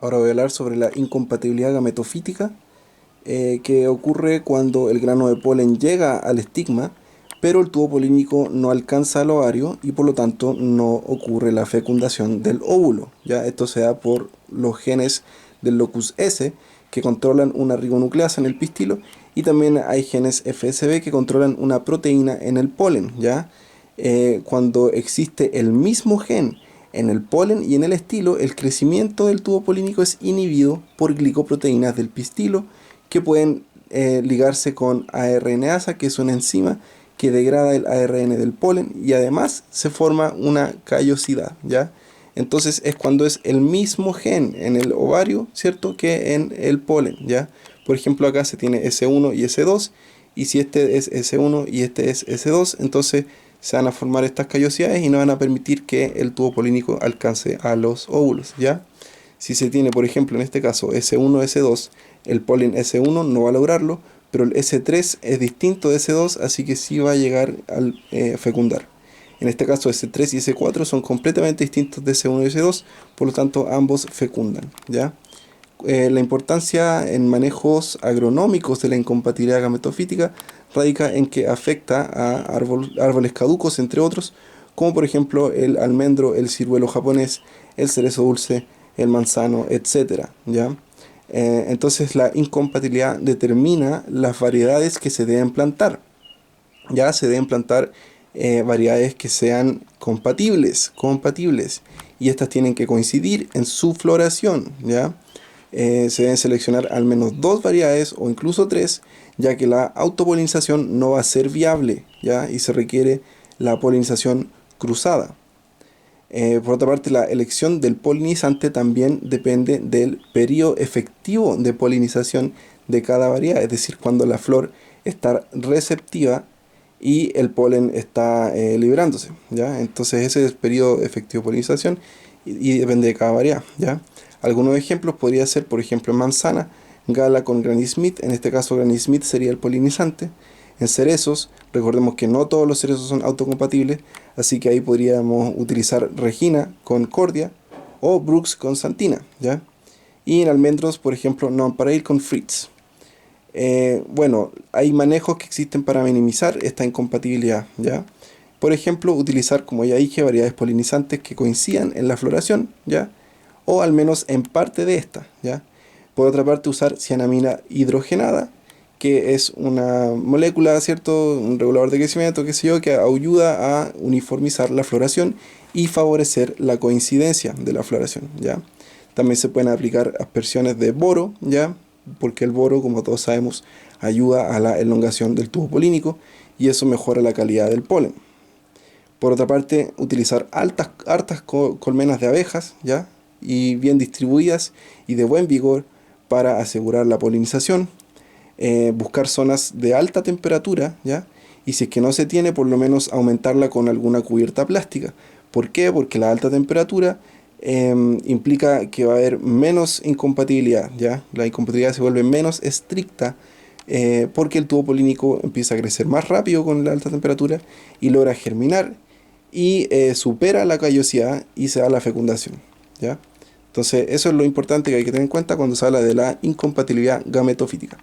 Ahora voy a hablar sobre la incompatibilidad gametofítica, que ocurre cuando el grano de polen llega al estigma, pero el tubo polínico no alcanza al ovario y por lo tanto no ocurre la fecundación del óvulo. ¿Ya? Esto se da por los genes del locus S que controlan una ribonucleasa en el pistilo, y también hay genes FSB que controlan una proteína en el polen. ¿Ya? Cuando existe el mismo gen en el polen y en el estilo, el crecimiento del tubo polínico es inhibido por glicoproteínas del pistilo que pueden ligarse con ARNasa, que es una enzima que degrada el ARN del polen, y además se forma una callosidad, ¿ya? Entonces es cuando es el mismo gen en el ovario, ¿cierto?, que en el polen, ¿ya? Por ejemplo, acá se tiene S1 y S2, y si este es S1 y este es S2, entonces se van a formar estas callosidades y no van a permitir que el tubo polínico alcance a los óvulos, ¿ya? Si se tiene, por ejemplo, en este caso S1, S2, el polen S1 no va a lograrlo, pero el S3 es distinto de S2, así que sí va a llegar al fecundar. En este caso S3 y S4 son completamente distintos de S1 y S2, por lo tanto ambos fecundan, ¿ya? La importancia en manejos agronómicos de la incompatibilidad gametofítica radica en que afecta a árboles caducos, entre otros, como por ejemplo el almendro, el ciruelo japonés, el cerezo dulce, el manzano, etcétera, ¿ya? Entonces la incompatibilidad determina las variedades que se deben plantar. Ya se deben plantar variedades que sean compatibles, y estas tienen que coincidir en su floración, ¿ya? Se deben seleccionar al menos dos variedades o incluso tres, ya que la autopolinización no va a ser viable, ¿ya? Y se requiere la polinización cruzada. Por otra parte, la elección del polinizante también depende del periodo efectivo de polinización de cada variedad, es decir, cuando la flor está receptiva y el polen está liberándose, ¿ya? Entonces ese es el periodo efectivo de polinización y depende de cada variedad, ¿ya? Algunos ejemplos podría ser, por ejemplo, en manzana, Gala con Granny Smith. En este caso Granny Smith sería el polinizante. En cerezos, recordemos que no todos los cerezos son autocompatibles, así que ahí podríamos utilizar Regina con Cordia o Brooks con Santina, ¿ya? Y en almendros, por ejemplo, Nonpareil con Fritz. Bueno, hay manejos que existen para minimizar esta incompatibilidad, ¿ya? Por ejemplo, utilizar, como ya dije, variedades polinizantes que coincidan en la floración, ¿ya? O al menos en parte de esta, ¿ya? Por otra parte, usar cianamina hidrogenada, que es una molécula, ¿cierto? Un regulador de crecimiento, qué sé yo, que ayuda a uniformizar la floración y favorecer la coincidencia de la floración, ¿ya? También se pueden aplicar aspersiones de boro, ¿ya? Porque el boro, como todos sabemos, ayuda a la elongación del tubo polínico y eso mejora la calidad del polen. Por otra parte, utilizar hartas colmenas de abejas, ¿ya? Y bien distribuidas y de buen vigor para asegurar la polinización. Buscar zonas de alta temperatura, ¿ya? Y si es que no se tiene, por lo menos aumentarla con alguna cubierta plástica. ¿Por qué? Porque la alta temperatura implica que va a haber menos incompatibilidad, ¿ya? La incompatibilidad se vuelve menos estricta porque el tubo polínico empieza a crecer más rápido con la alta temperatura y logra germinar y supera la callosidad y se da la fecundación, ¿ya? Entonces eso es lo importante que hay que tener en cuenta cuando se habla de la incompatibilidad gametofítica.